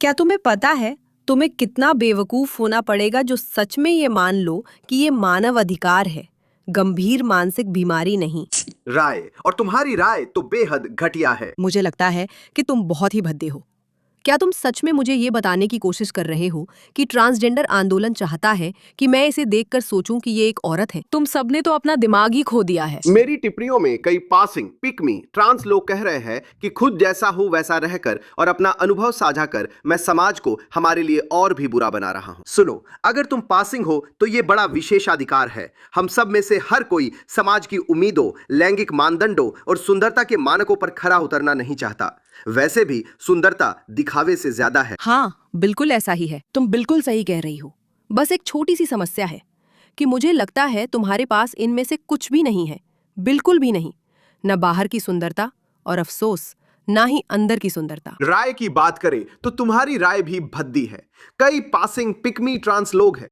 क्या तुम्हें पता है तुम्हें कितना बेवकूफ होना पड़ेगा जो सच में ये मान लो कि ये मानव अधिकार है, गंभीर मानसिक बीमारी नहीं। राय, और तुम्हारी राय तो बेहद घटिया है। मुझे लगता है कि तुम बहुत ही भद्दे हो। क्या तुम सच में मुझे ये बताने की कोशिश कर रहे हो कि ट्रांसजेंडर आंदोलन चाहता है कि मैं इसे देखकर सोचूं कि ये एक औरत है? तुम सबने तो अपना दिमाग ही खो दिया है। मेरी टिप्पणियों में कई पासिंग पिक मी ट्रांस लोग कह रहे हैं कि खुद जैसा हूं वैसा रहकर और अपना अनुभव साझा कर मैं समाज को हमारे लिए और भी बुरा बना रहा हूं। सुनो, अगर तुम पासिंग हो तो ये बड़ा विशेषाधिकार है। हम सब में से हर कोई समाज की उम्मीदों, लैंगिक मानदंडों और सुंदरता के मानकों पर खरा उतरना नहीं चाहता। वैसे भी सुंदरता दिखावे से ज्यादा है। हाँ, बिल्कुल ऐसा ही है। तुम बिल्कुल सही कह रही हो। बस एक छोटी सी समस्या है कि मुझे लगता है तुम्हारे पास इनमें से कुछ भी नहीं है, बिल्कुल भी नहीं। न बाहर की सुंदरता और अफसोस, ना ही अंदर की सुंदरता। राय की बात करें तो तुम्हारी राय भी भद्दी है। कई पासिंग पिकमी ट्रांस लोग हैं।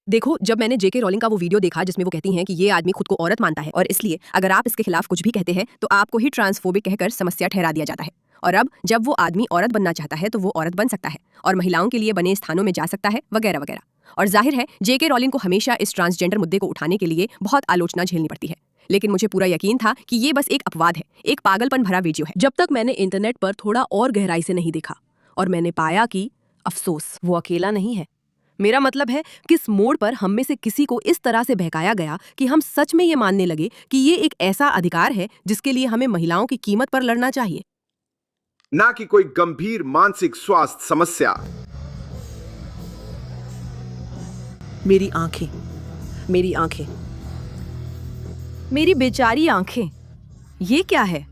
देखो, जब मैंने जेके रॉलिंग का वो वीडियो देखा जिसमें वो कहती हैं कि ये आदमी खुद को औरत मानता है और इसलिए अगर आप इसके खिलाफ कुछ भी कहते हैं तो आपको ही ट्रांसफोबिक कहकर समस्या ठहरा दिया जाता है। और अब जब वो आदमी औरत बनना चाहता है तो वो औरत बन सकता है और महिलाओं के लिए बने स्थानों में जा सकता है, वगैरह वगैरह। और जाहिर है जेके रॉलिंग को हमेशा इस ट्रांसजेंडर मुद्दे को उठाने के लिए बहुत आलोचना झेलनी पड़ती है, लेकिन मुझे पूरा यकीन था कि ये बस एक अपवाद है, एक पागलपन भरा वीडियो है, जब तक मैंने इंटरनेट पर थोड़ा और गहराई से नहीं देखा और मैंने पाया कि अफसोस वो अकेला नहीं है। मेरा मतलब है किस मोड़ पर हम में से किसी को इस तरह से बहकाया गया कि हम सच में ये मानने लगे कि ये एक ऐसा अधिकार है जिसके लिए हमें महिलाओं की कीमत पर लड़ना चाहिए, ना कि कोई गंभीर मानसिक स्वास्थ्य समस्या। मेरी आंखें, मेरी आंखें, मेरी बेचारी आंखें। ये क्या है?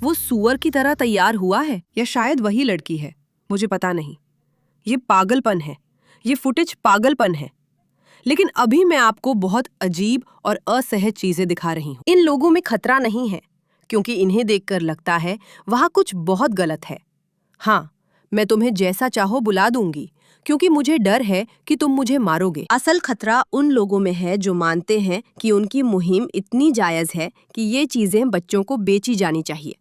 वो सूअर की तरह तैयार हुआ है या शायद वही लड़की है, मुझे पता नहीं। ये पागलपन है, ये फुटेज पागलपन है। लेकिन अभी मैं आपको बहुत अजीब और असहज चीजें दिखा रही हूँ। इन लोगों में खतरा नहीं है क्योंकि इन्हें देखकर लगता है वहां कुछ बहुत गलत है। हाँ, मैं तुम्हें जैसा चाहो बुला दूंगी क्योंकि मुझे डर है कि तुम मुझे मारोगे। असल खतरा उन लोगों में है जो मानते हैं कि उनकी मुहिम इतनी जायज है कि ये चीजें बच्चों को बेची जानी चाहिए।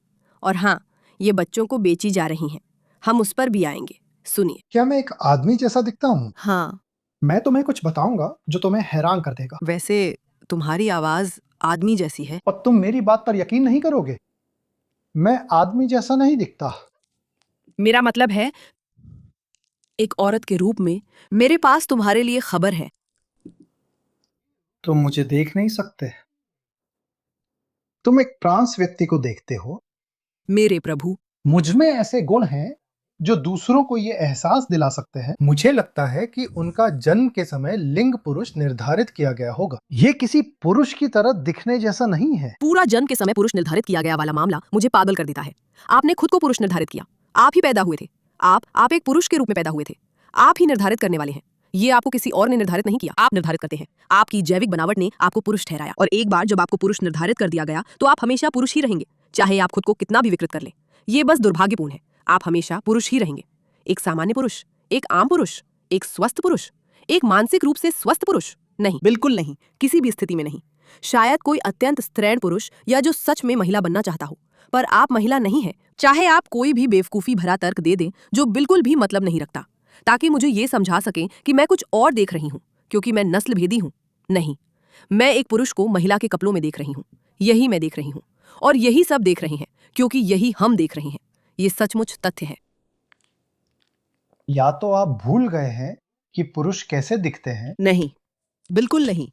और हाँ, ये बच्चों को बेची जा रही हैं। हम उस पर भी आएंगे, सुनिए। क्या मैं एक आदमी जैसा दिखता हूँ? हाँ, मैं तुम्हें कुछ बताऊंगा जो तुम्हें हैरान कर देगा, वैसे तुम्हारी आवाज आदमी जैसी है। और तुम मेरी बात पर यकीन नहीं करोगे। मैं आदमी जैसा नहीं दिखता। मेरा मतलब है एक औरत के रूप में मेरे पास तुम्हारे लिए खबर है। तुम मुझे देख नहीं सकते। तुम एक ट्रांस व्यक्ति को देखते हो। मेरे प्रभु, मुझ में ऐसे गुण हैं जो दूसरों को ये एहसास दिला सकते हैं। मुझे लगता है कि उनका जन्म के समय लिंग पुरुष निर्धारित किया गया होगा। ये किसी पुरुष की तरह दिखने जैसा नहीं है। पूरा जन्म के समय पुरुष निर्धारित किया गया वाला मामला मुझे पागल कर देता है। आपने खुद को पुरुष निर्धारित किया, आप ही पैदा हुए थे। आप एक पुरुष के रूप में पैदा हुए थे। आप ही निर्धारित करने वाले हैं। ये आपको किसी और ने निर्धारित नहीं किया, आप निर्धारित करते हैं। आपकी जैविक बनावट ने आपको पुरुष ठहराया और एक बार जब आपको पुरुष निर्धारित कर दिया गया तो आप हमेशा पुरुष ही रहेंगे, चाहे आप खुद को कितना भी विकृत कर लें। ये बस दुर्भाग्यपूर्ण है, आप हमेशा पुरुष ही रहेंगे। एक सामान्य पुरुष, एक आम पुरुष, एक स्वस्थ पुरुष, एक मानसिक रूप से स्वस्थ पुरुष नहीं, बिल्कुल नहीं, किसी भी स्थिति में नहीं। शायद कोई अत्यंत स्त्रैण पुरुष या जो सच में महिला बनना चाहता हो, पर आप महिला नहीं है। चाहे आप कोई भी बेवकूफी भरा तर्क दे दें जो बिल्कुल भी मतलब नहीं रखता, ताकि मुझे ये समझा सकें कि मैं कुछ और देख रही हूँ क्योंकि मैं नस्ल भेदी हूँ। नहीं, मैं एक पुरुष को महिला के कपड़ों में देख रही हूँ। यही मैं देख रही हूँ और यही सब देख रहे हैं क्योंकि यही हम देख रहे हैं। ये सचमुच तथ्य है। या तो आप भूल गए हैं कि पुरुष कैसे दिखते हैं, नहीं, बिल्कुल नहीं।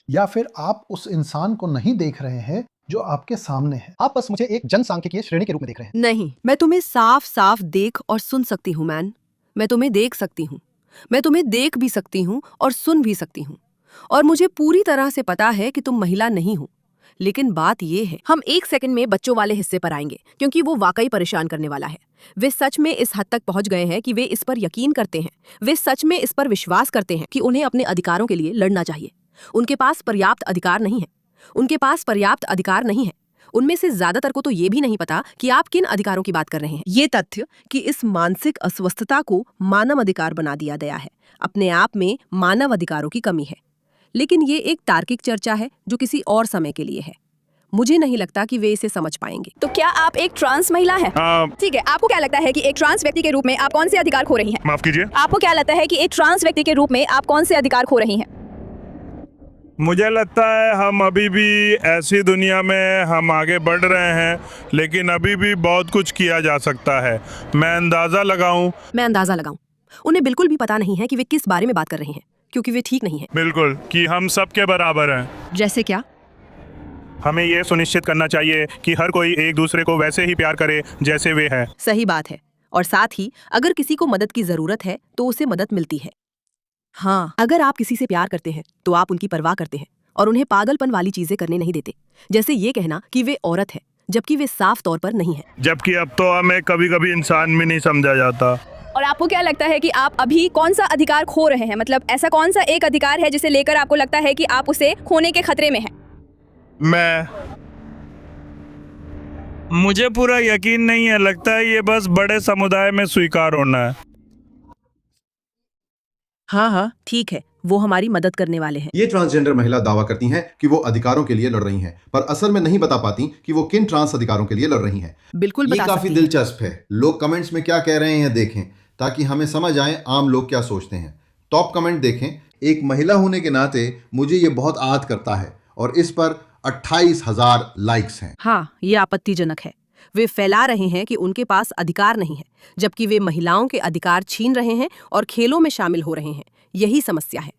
या फिर आप उस इंसान को नहीं देख रहे हैं जो आपके सामने है। आप बस मुझे एक जनसांख्यिकीय श्रेणी के रूप में देख रहे हैं। नहीं, मैं तुम्हें साफ साफ देख और सुन सकती हूँ मैन। मैं तुम्हें देख सकती हूँ, मैं तुम्हें देख भी सकती हूँ और सुन भी सकती हूँ। और मुझे पूरी तरह से पता है कि तुम महिला नहीं हो। लेकिन बात यह है, हम एक सेकंड में बच्चों वाले हिस्से पर आएंगे क्योंकि वो वाकई परेशान करने वाला है। वे सच में इस हद तक पहुंच गए हैं कि वे इस पर यकीन करते हैं, वे सच में इस पर विश्वास करते हैं कि उन्हें अपने अधिकारों के लिए लड़ना चाहिए। उनके पास पर्याप्त अधिकार नहीं है, उनके पास पर्याप्त अधिकार नहीं है। उनमें से ज्यादातर को तो ये भी नहीं पता कि आप किन अधिकारों की बात कर रहे हैं। ये तथ्य कि इस मानसिक अस्वस्थता को मानव अधिकार बना दिया गया है, अपने आप में मानव अधिकारों की कमी है। लेकिन ये एक तार्किक चर्चा है जो किसी और समय के लिए है। मुझे नहीं लगता कि वे इसे समझ पाएंगे। तो क्या आप एक ट्रांस महिला हैं? ठीक है, आपको क्या लगता है कि एक ट्रांस व्यक्ति के रूप में आप कौन से अधिकार खो रही हैं? माफ कीजिए, आपको क्या लगता है कि एक ट्रांस व्यक्ति के रूप में आप कौन से अधिकार खो रही हैं? मुझे लगता है हम अभी भी ऐसी दुनिया में हम आगे बढ़ रहे हैं, लेकिन अभी भी बहुत कुछ किया जा सकता है। मैं अंदाजा लगाऊं, उन्हें बिल्कुल भी पता नहीं है कि वे किस बारे में बात कर रहे हैं, क्योंकि वे ठीक नहीं है। बिल्कुल, कि हम सबके बराबर हैं। जैसे क्या? हमें ये सुनिश्चित करना चाहिए कि हर कोई एक दूसरे को वैसे ही प्यार करे जैसे वे हैं। सही बात है। और साथ ही अगर किसी को मदद की जरूरत है तो उसे मदद मिलती है। हाँ, अगर आप किसी से प्यार करते हैं तो आप उनकी परवाह करते हैं और उन्हें पागलपन वाली चीजें करने नहीं देते, जैसे ये कहना कि वे औरत है जबकि वे साफ तौर पर नहीं है। जबकि अब तो हमें कभी कभी इंसान भी नहीं समझा जाता। और आपको क्या लगता है कि आप अभी कौन सा अधिकार खो रहे हैं? मतलब ऐसा कौन सा एक अधिकार है जिसे लेकर आपको लगता है कि आप उसे खोने के खतरे में हैं? मुझे पूरा यकीन नहीं है, लगता है ये बस बड़े समुदाय में स्वीकार होना है। हाँ, ठीक है, वो हमारी मदद करने वाले हैं। ये ट्रांसजेंडर महिला दावा करती हैं कि वो अधिकारों के लिए लड़ रही हैं, पर असल में नहीं बता पाती कि वो किन ट्रांस अधिकारों के लिए लड़ रही हैं। बिल्कुल ये बता काफी सकती हैं। दिलचस्प है। लोग कमेंट्स में क्या कह रहे हैं देखें, ताकि हमें समझ आए आम लोग क्या सोचते हैं। टॉप कमेंट देखें। एक महिला होने के नाते मुझे ये बहुत आहत करता है और इस पर 28,000 लाइक्स हैं। हाँ, ये आपत्तिजनक है। वे फैला रहे हैं कि उनके पास अधिकार नहीं है, जबकि वे महिलाओं के अधिकार छीन रहे हैं और खेलों में शामिल हो रहे हैं। यही समस्या है।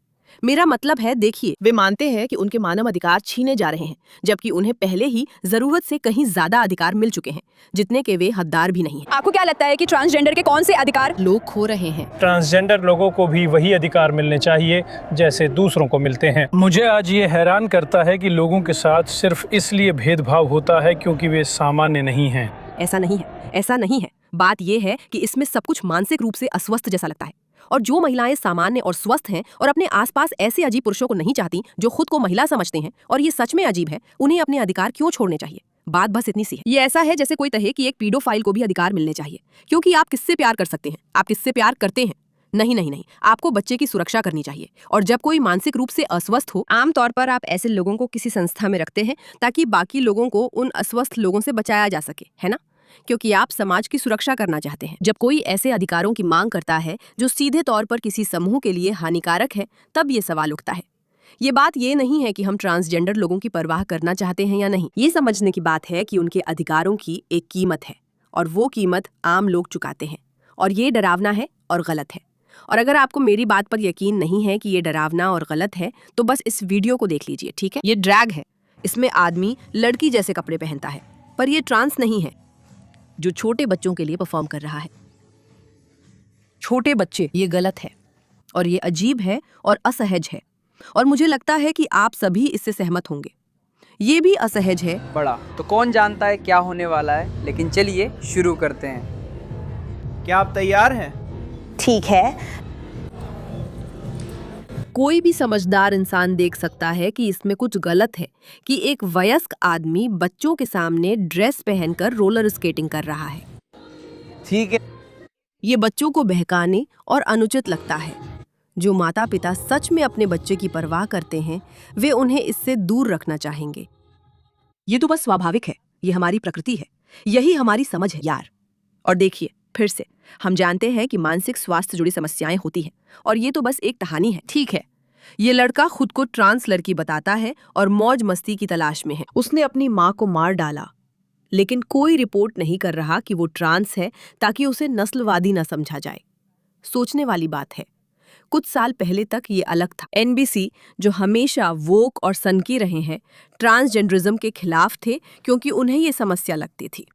मेरा मतलब है, देखिए, वे मानते हैं कि उनके मानव अधिकार छीने जा रहे हैं, जबकि उन्हें पहले ही जरूरत से कहीं ज्यादा अधिकार मिल चुके हैं, जितने के वे हकदार भी नहीं हैं। आपको क्या लगता है कि ट्रांसजेंडर के कौन से अधिकार लोग खो रहे हैं? ट्रांसजेंडर लोगों को भी वही अधिकार मिलने चाहिए जैसे दूसरों को मिलते हैं। मुझे आज ये हैरान करता है कि लोगों के साथ सिर्फ इसलिए भेदभाव होता है क्योंकि वे सामान्य नहीं हैं। ऐसा नहीं है। बात यह है कि इसमें सब कुछ मानसिक रूप से अस्वस्थ जैसा लगता है। और जो महिलाएं सामान्य और स्वस्थ हैं और अपने आसपास ऐसे अजीब पुरुषों को नहीं चाहती जो खुद को महिला समझते हैं, और ये सच में अजीब है, उन्हें अपने अधिकार क्यों छोड़ने चाहिए? बात बस इतनी सी है। ये ऐसा है जैसे कोई कहे कि एक पीडोफाइल को भी अधिकार मिलने चाहिए, क्योंकि आप किससे प्यार कर सकते हैं, आप किससे प्यार करते हैं। नहीं, आपको बच्चे की सुरक्षा करनी चाहिए। और जब कोई मानसिक रूप से अस्वस्थ हो, आमतौर पर आप ऐसे लोगों को किसी संस्था में रखते हैं ताकि बाकी लोगों को उन अस्वस्थ लोगों से बचाया जा सके, है ना? क्योंकि आप समाज की सुरक्षा करना चाहते हैं। जब कोई ऐसे अधिकारों की मांग करता है जो सीधे तौर पर किसी समूह के लिए हानिकारक है, तब ये सवाल उठता है। ये बात ये नहीं है कि हम ट्रांसजेंडर लोगों की परवाह करना चाहते हैं या नहीं। ये समझने की बात है कि उनके अधिकारों की एक कीमत है और वो कीमत आम लोग चुकाते हैं, और ये डरावना है और गलत है। और अगर आपको मेरी बात पर यकीन नहीं है कि ये डरावना और गलत है, तो बस इस वीडियो को देख लीजिए, ठीक है? ये ड्रैग है। इसमें आदमी लड़की जैसे कपड़े पहनता है, पर ये ट्रांस नहीं है जो छोटे बच्चों के लिए परफॉर्म कर रहा है। छोटे बच्चे, ये गलत है और ये अजीब है और असहज है, और मुझे लगता है कि आप सभी इससे सहमत होंगे। ये भी असहज है। बड़ा तो कौन जानता है क्या होने वाला है, लेकिन चलिए शुरू करते हैं। क्या आप तैयार हैं? ठीक है। कोई भी समझदार इंसान देख सकता है कि इसमें कुछ गलत है कि एक वयस्क आदमी बच्चों के सामने ड्रेस पहनकर रोलर स्केटिंग कर रहा है। ठीक है। ये बच्चों को बहकाने और अनुचित लगता है। जो माता पिता सच में अपने बच्चे की परवाह करते हैं, वे उन्हें इससे दूर रखना चाहेंगे। ये तो बस स्वाभाविक है, ये हमारी प्रकृति है, यही हमारी समझ है यार। और देखिए, फिर से हम जानते हैं कि मानसिक स्वास्थ्य जुड़ी समस्याएं होती हैं, और ये तो बस एक कहानी है, ठीक है? ये लड़का खुद को ट्रांस लड़की बताता है और मौज मस्ती की तलाश में है। उसने अपनी माँ को मार डाला, लेकिन कोई रिपोर्ट नहीं कर रहा कि वो ट्रांस है ताकि उसे नस्लवादी न समझा जाए। सोचने वाली बात है। कुछ साल पहले तक ये अलग था। NBC, जो हमेशा वोक और सनकी रहे हैं, ट्रांसजेंडरिज्म के खिलाफ थे क्योंकि उन्हें ये समस्या लगती थी।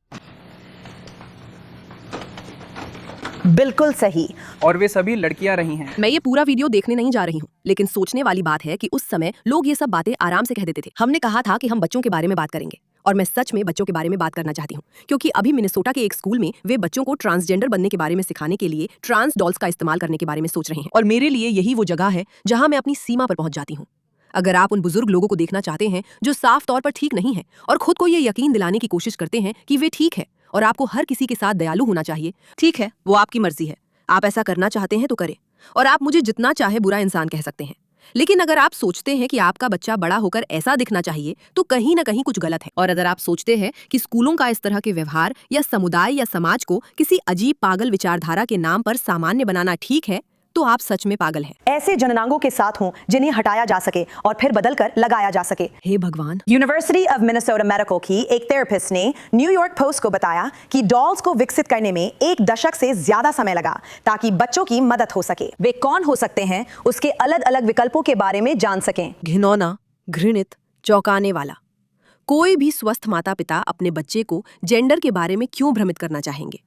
बिल्कुल सही। और वे सभी लड़कियां रही हैं। मैं ये पूरा वीडियो देखने नहीं जा रही हूँ, लेकिन सोचने वाली बात है कि उस समय लोग ये सब बातें आराम से कह देते थे। हमने कहा था कि हम बच्चों के बारे में बात करेंगे, और मैं सच में बच्चों के बारे में बात करना चाहती हूँ, क्योंकि अभी मिनेसोटा के एक स्कूल में वे बच्चों को ट्रांसजेंडर बनने के बारे में सिखाने के लिए ट्रांस डॉल्स का इस्तेमाल करने के बारे में सोच रहे हैं। और मेरे लिए यही वो जगह है जहाँ मैं अपनी सीमा पर पहुंच जाती हूँ। अगर आप उन बुजुर्ग लोगों को देखना चाहते हैं जो साफ तौर पर ठीक नहीं है और खुद को ये यकीन दिलाने की कोशिश करते हैं कि वे ठीक है और आपको हर किसी के साथ दयालु होना चाहिए, ठीक है, वो आपकी मर्जी है। आप ऐसा करना चाहते हैं तो करें, और आप मुझे जितना चाहे बुरा इंसान कह सकते हैं, लेकिन अगर आप सोचते हैं कि आपका बच्चा बड़ा होकर ऐसा दिखना चाहिए तो कहीं ना कहीं कुछ गलत है। और अगर आप सोचते हैं कि स्कूलों का इस तरह के व्यवहार या समुदाय या समाज को किसी अजीब पागल विचारधारा के नाम पर सामान्य बनाना ठीक है, तो आप सच में पागल हैं। ऐसे जननांगों के साथ हों जिन्हें हटाया जा सके और फिर बदलकर लगाया जा सके। हे भगवान। यूनिवर्सिटी ऑफ मिनेसोटा मेडिकल की एक थेरेपिस्ट ने न्यूयॉर्क पोस्ट को बताया कि डॉल्स को विकसित करने में 1 दशक से ज्यादा समय लगा ताकि बच्चों की मदद हो सके। वे कौन हो सकते हैं, उसके अलग अलग विकल्पों के बारे में जान सकें। घिनौना, घृणित, चौंकाने वाला। कोई भी स्वस्थ माता पिता अपने बच्चे को जेंडर के बारे में क्यों भ्रमित करना चाहेंगे?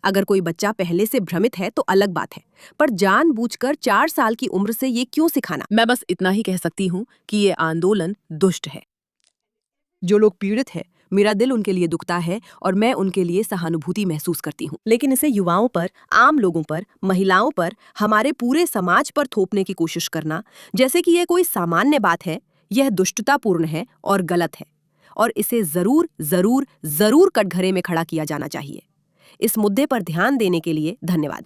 अगर कोई बच्चा पहले से भ्रमित है तो अलग बात है, पर जानबूझकर 4 साल की उम्र से ये क्यों सिखाना? मैं बस इतना ही कह सकती हूँ कि ये आंदोलन दुष्ट है। जो लोग पीड़ित है, मेरा दिल उनके लिए दुखता है और मैं उनके लिए सहानुभूति महसूस करती हूँ, लेकिन इसे युवाओं पर, आम लोगों पर, महिलाओं पर, हमारे पूरे समाज पर थोपने की कोशिश करना जैसे कि यह कोई सामान्य बात है, यह दुष्टतापूर्ण है और गलत है, और इसे जरूर जरूर जरूर कटघरे में खड़ा किया जाना चाहिए। इस मुद्दे पर ध्यान देने के लिए धन्यवाद।